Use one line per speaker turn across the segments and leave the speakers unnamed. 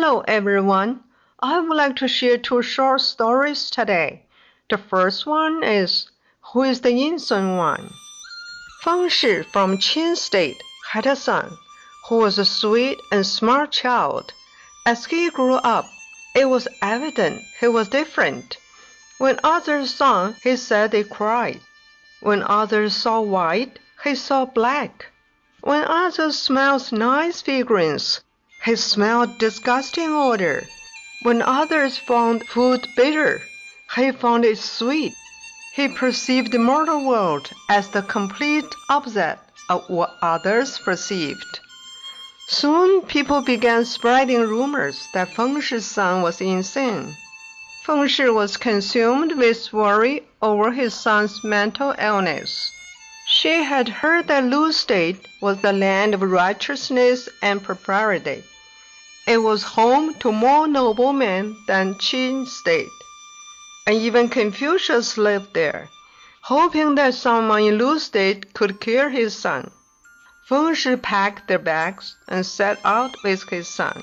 Hello everyone. I would like to share two short stories today. The first one is Who is the Innocent One? Feng Shi from Qin State had a son who was a sweet and smart child. As he grew up, it was evident he was different. When others saw, he said they cried. When others saw white, he saw black. When others smelled nice fragrance, he smelled disgusting odor. When others found food bitter, he found it sweet. He perceived the mortal world as the complete opposite of what others perceived. Soon people began spreading rumors that Feng Shi's son was insane. Feng Shi was consumed with worry over his son's mental illness. She had heard that Lu State was the land of righteousness and prosperity. It was home to more noble men than Qin State, and even Confucius lived there, hoping that someone in Lu State could cure his son. Feng Shi packed their bags and set out with his son.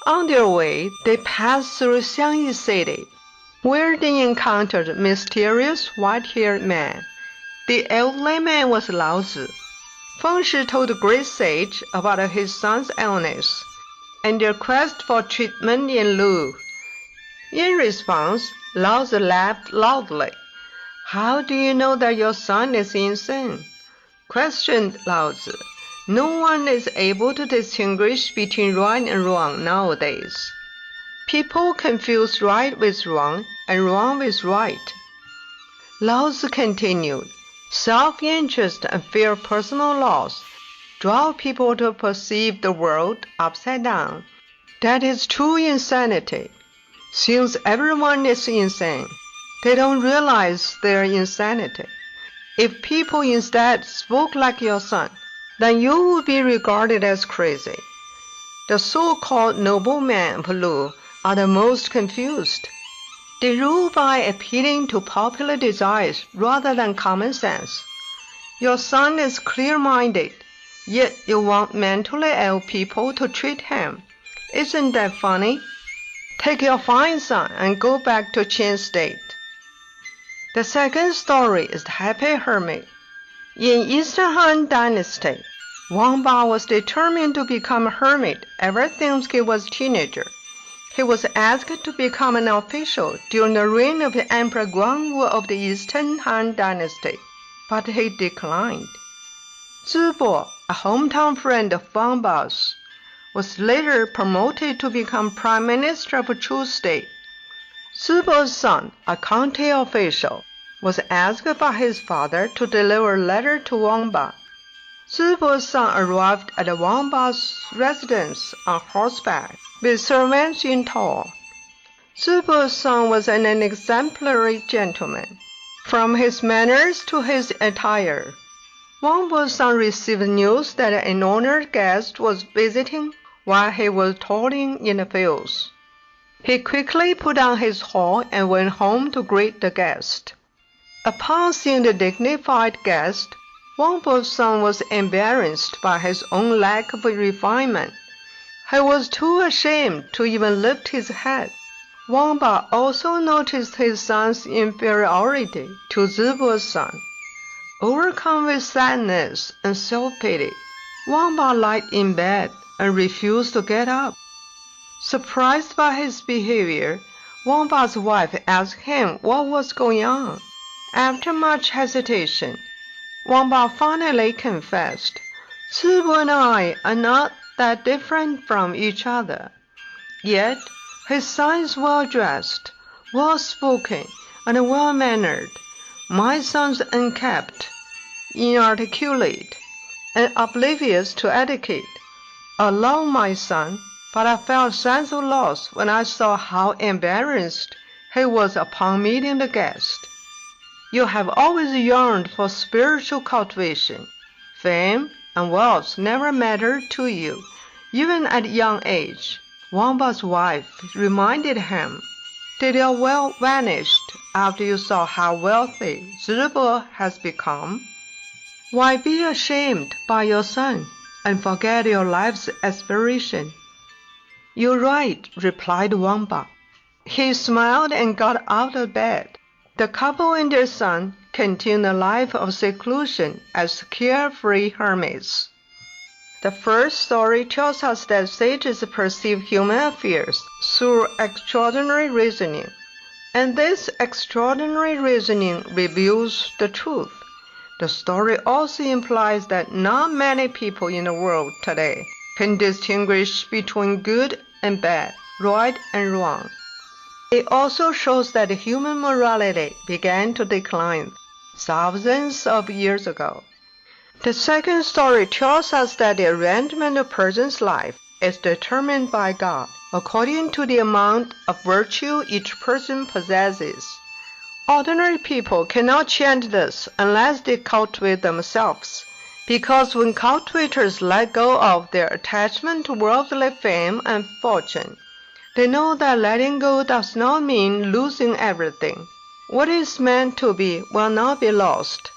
On their way, they passed through Xiangyi City, where they encountered a mysterious white-haired man. The elderly man was Lao Tzu. Feng Shi told the great sage about his son's illness and their quest for treatment in Lu. In response, Lao Tzu laughed loudly. "How do you know that your son is insane?" questioned Lao Tzu. "No one is able to distinguish between right and wrong nowadays. People confuse right with wrong and wrong with right." Lao Tzu continued, "Self-interest and fear of personal loss draw people to perceive the world upside down. That is true insanity. Since everyone is insane, they don't realize their insanity. If people instead spoke like your son, then you would be regarded as crazy." The so-called noblemen of Lu are the most confused. They rule by appealing to popular desires rather than common sense. Your son is clear-minded, yet you want mentally ill people to treat him. Isn't that funny? Take your fine son and go back to Qin State. The second story is the Happy Hermit. In Eastern Han Dynasty, Wang Ba was determined to become a hermit ever since he was a teenager. He was asked to become an official during the reign of the Emperor Guangwu of the Eastern Han Dynasty, but he declined. Zibo, a hometown friend of Wang Ba's, was later promoted to become Prime Minister of Qin State. Zibo's son, a county official, was asked by his father to deliver a letter to Wang Ba. Zibo's son arrived at Wang Ba's residence on horseback, with servants in tow. Zibo's son was an exemplary gentleman, from his manners to his attire. Wang Ba's son received news that an honored guest was visiting while he was toiling in the fields. He quickly put on his hat and went home to greet the guest. Upon seeing the dignified guest, Wang Ba's son was embarrassed by his own lack of refinement. He was too ashamed to even lift his head. Wang Ba also noticed his son's inferiority to Zibo's son. Overcome with sadness and self-pity, Wang Ba lied in bed and refused to get up. Surprised by his behavior, Wang Ba's wife asked him what was going on. After much hesitation, Wang Ba finally confessed, "Zibo and I are not that different from each other. Yet, his son is well-dressed, well-spoken, and well-mannered. My son's unkempt, inarticulate, and oblivious to etiquette. I love my son, but I felt a sense of loss when I saw how embarrassed he was upon meeting the guest. You have always yearned for spiritual cultivation. Fame and wealth never mattered to you, even at a young age." Wang Ba's wife reminded him, "Did your wealth vanish after you saw how wealthy Zibo has become? Why be ashamed by your son and forget your life's aspiration?" "You're right," replied Wang Ba. He smiled and got out of bed. The couple and their son continued a life of seclusion as carefree hermits. The first story tells us that sages perceive human affairs through extraordinary reasoning, and this extraordinary reasoning reveals the truth. The story also implies that not many people in the world today can distinguish between good and bad, right and wrong. It also shows that human morality began to decline thousands of years ago. The second story tells us that the arrangement of a person's life is determined by God according to the amount of virtue each person possesses. Ordinary people cannot change this unless they cultivate themselves, because when cultivators let go of their attachment to worldly fame and fortune, they know that letting go does not mean losing everything. What is meant to be will not be lost.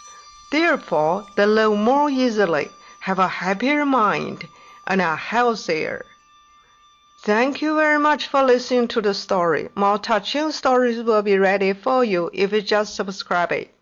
Therefore, they live more easily, have a happier mind, and are healthier. Thank you very much for listening to the story. More touching stories will be ready for you if you just subscribe it.